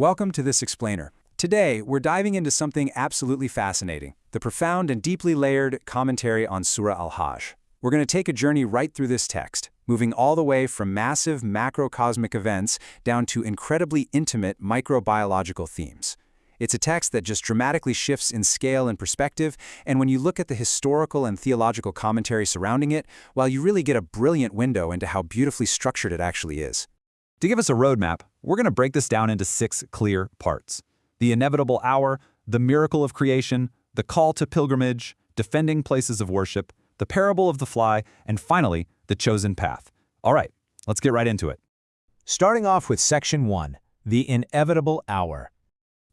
Welcome to this explainer. Today, we're diving into something absolutely fascinating, the profound and deeply layered commentary on Surah Al-Hajj. We're going to take a journey right through this text, moving all the way from massive macrocosmic events down to incredibly intimate microbiological themes. It's a text that just dramatically shifts in scale and perspective, and when you look at the historical and theological commentary surrounding it, well, you really get a brilliant window into how beautifully structured it actually is. To give us a roadmap, we're going to break this down into 6 clear parts: the inevitable hour, the miracle of creation, the call to pilgrimage, defending places of worship, the parable of the fly, and finally, the chosen path. All right, let's get right into it. Starting off with Section 1, the inevitable hour.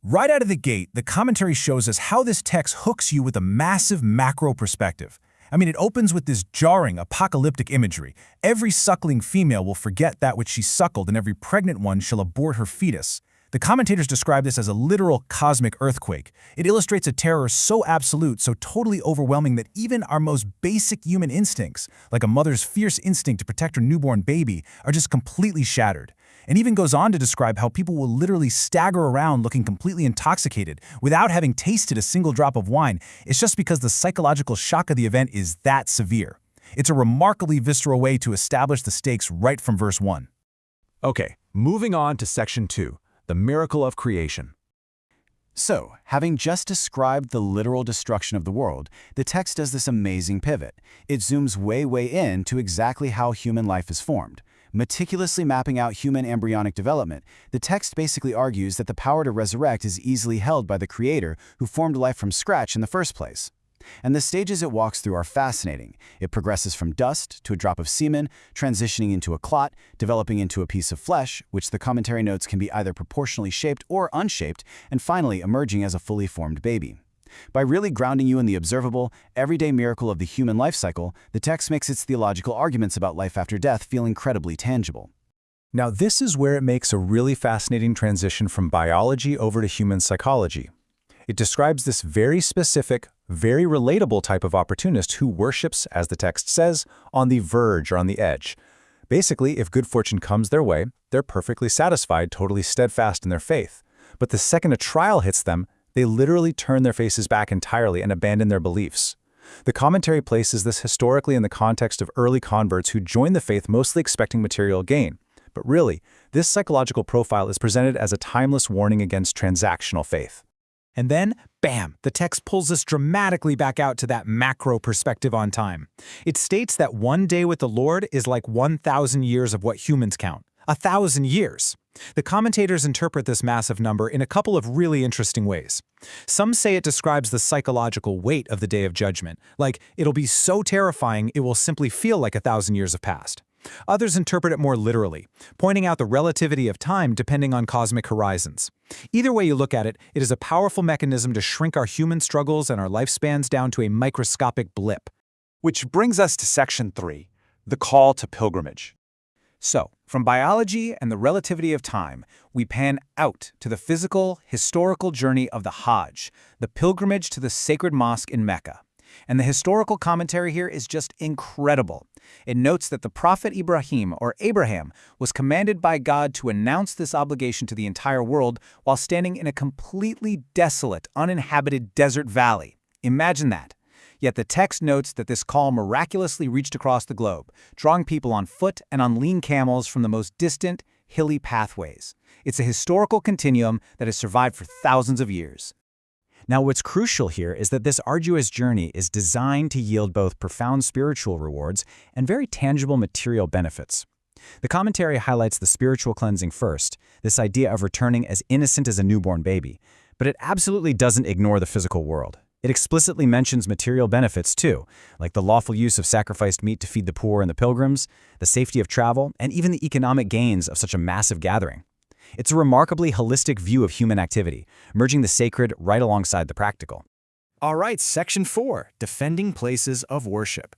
Right out of the gate, the commentary shows us how this text hooks you with a massive macro perspective. I mean, it opens with this jarring, apocalyptic imagery. Every suckling female will forget that which she suckled, and every pregnant one shall abort her fetus. The commentators describe this as a literal cosmic earthquake. It illustrates a terror so absolute, so totally overwhelming that even our most basic human instincts, like a mother's fierce instinct to protect her newborn baby, are just completely shattered. And even goes on to describe how people will literally stagger around looking completely intoxicated without having tasted a single drop of wine. It's just because the psychological shock of the event is that severe. It's a remarkably visceral way to establish the stakes right from verse 1. Okay, moving on to Section 2, the miracle of creation. So, having just described the literal destruction of the world, the text does this amazing pivot. It zooms way in to exactly how human life is formed. Meticulously mapping out human embryonic development, the text basically argues that the power to resurrect is easily held by the Creator who formed life from scratch in the first place. And the stages it walks through are fascinating. It progresses from dust to a drop of semen, transitioning into a clot, developing into a piece of flesh, which the commentary notes can be either proportionally shaped or unshaped, and finally emerging as a fully formed baby. By really grounding you in the observable, everyday miracle of the human life cycle, the text makes its theological arguments about life after death feel incredibly tangible. Now, this is where it makes a really fascinating transition from biology over to human psychology. It describes this very specific, very relatable type of opportunist who worships, as the text says, on the verge or on the edge. Basically, if good fortune comes their way, they're perfectly satisfied, totally steadfast in their faith. But the second a trial hits them, they literally turn their faces back entirely and abandon their beliefs. The commentary places this historically in the context of early converts who joined the faith mostly expecting material gain. But really, this psychological profile is presented as a timeless warning against transactional faith. And then, bam, the text pulls us dramatically back out to that macro perspective on time. It states that one day with the Lord is like 1,000 years of what humans count. 1,000 years. The commentators interpret this massive number in a couple of really interesting ways. Some say it describes the psychological weight of the Day of Judgment, like it'll be so terrifying it will simply feel like 1,000 years have passed. Others interpret it more literally, pointing out the relativity of time depending on cosmic horizons. Either way you look at it, it is a powerful mechanism to shrink our human struggles and our lifespans down to a microscopic blip. Which brings us to Section 3, the call to pilgrimage. So, from biology and the relativity of time, we pan out to the physical, historical journey of the Hajj, the pilgrimage to the sacred mosque in Mecca. And the historical commentary here is just incredible. It notes that the Prophet Ibrahim, or Abraham, was commanded by God to announce this obligation to the entire world while standing in a completely desolate, uninhabited desert valley. Imagine that. Yet the text notes that this call miraculously reached across the globe, drawing people on foot and on lean camels from the most distant, hilly pathways. It's a historical continuum that has survived for thousands of years. Now, what's crucial here is that this arduous journey is designed to yield both profound spiritual rewards and very tangible material benefits. The commentary highlights the spiritual cleansing first, this idea of returning as innocent as a newborn baby, but it absolutely doesn't ignore the physical world. It explicitly mentions material benefits too, like the lawful use of sacrificed meat to feed the poor and the pilgrims, the safety of travel, and even the economic gains of such a massive gathering. It's a remarkably holistic view of human activity, merging the sacred right alongside the practical. All right, Section 4, defending places of worship.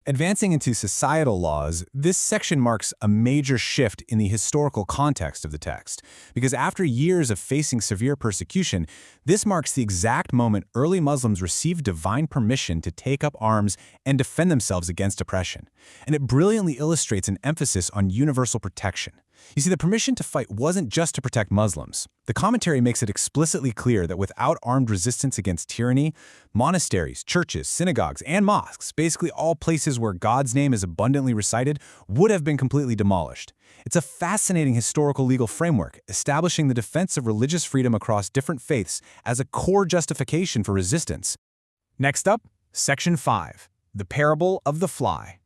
Advancing into societal laws, this section marks a major shift in the historical context of the text, because after years of facing severe persecution, this marks the exact moment early Muslims received divine permission to take up arms and defend themselves against oppression. And it brilliantly illustrates an emphasis on universal protection. You see, the permission to fight wasn't just to protect Muslims. The commentary makes it explicitly clear that without armed resistance against tyranny, monasteries, churches, synagogues, and mosques, basically all places where God's name is abundantly recited, would have been completely demolished. It's a fascinating historical legal framework, establishing the defense of religious freedom across different faiths as a core justification for resistance. Next up, Section 5, the parable of the fly.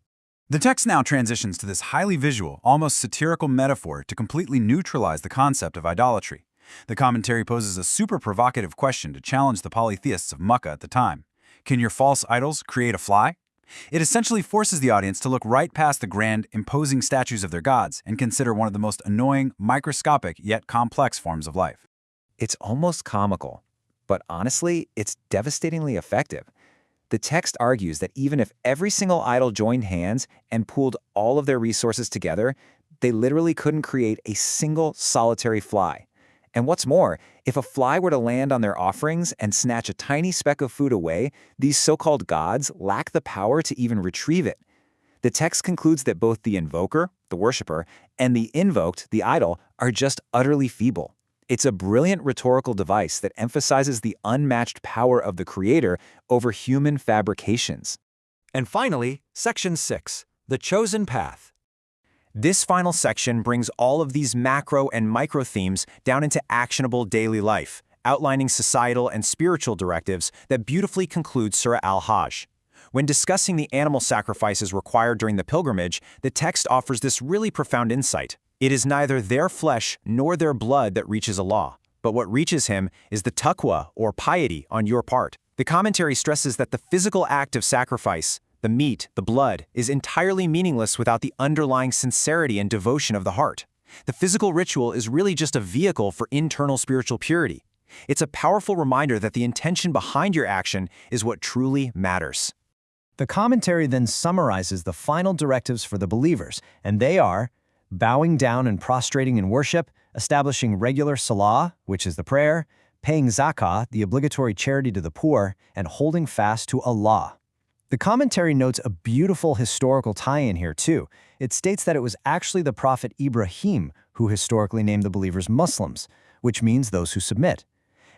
The text now transitions to this highly visual, almost satirical metaphor to completely neutralize the concept of idolatry. The commentary poses a super provocative question to challenge the polytheists of Makkah at the time. Can your false idols create a fly? It essentially forces the audience to look right past the grand, imposing statues of their gods and consider one of the most annoying, microscopic, yet complex forms of life. It's almost comical, but honestly, it's devastatingly effective. The text argues that even if every single idol joined hands and pooled all of their resources together, they literally couldn't create a single solitary fly. And what's more, if a fly were to land on their offerings and snatch a tiny speck of food away, these so-called gods lack the power to even retrieve it. The text concludes that both the invoker, the worshiper, and the invoked, the idol, are just utterly feeble. It's a brilliant rhetorical device that emphasizes the unmatched power of the Creator over human fabrications. And finally, Section 6, the chosen path. This final section brings all of these macro and micro themes down into actionable daily life, outlining societal and spiritual directives that beautifully conclude Surah Al-Hajj. When discussing the animal sacrifices required during the pilgrimage, the text offers this really profound insight. It is neither their flesh nor their blood that reaches Allah, but what reaches him is the taqwa, or piety, on your part. The commentary stresses that the physical act of sacrifice, the meat, the blood, is entirely meaningless without the underlying sincerity and devotion of the heart. The physical ritual is really just a vehicle for internal spiritual purity. It's a powerful reminder that the intention behind your action is what truly matters. The commentary then summarizes the final directives for the believers, and they are bowing down and prostrating in worship, establishing regular salah, which is the prayer, paying zakah, the obligatory charity to the poor, and holding fast to Allah. The commentary notes a beautiful historical tie-in here too. It states that it was actually the Prophet Ibrahim who historically named the believers Muslims, which means those who submit.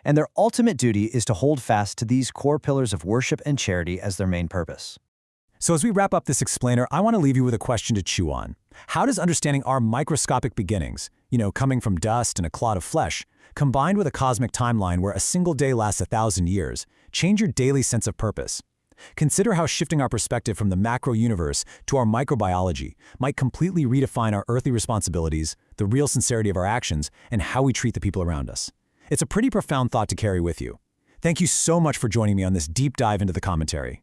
And their ultimate duty is to hold fast to these core pillars of worship and charity as their main purpose. So as we wrap up this explainer, I want to leave you with a question to chew on. How does understanding our microscopic beginnings, coming from dust and a clod of flesh, combined with a cosmic timeline where a single day lasts 1,000 years, change your daily sense of purpose? Consider how shifting our perspective from the macro universe to our microbiology might completely redefine our earthly responsibilities, the real sincerity of our actions, and how we treat the people around us. It's a pretty profound thought to carry with you. Thank you so much for joining me on this deep dive into the commentary.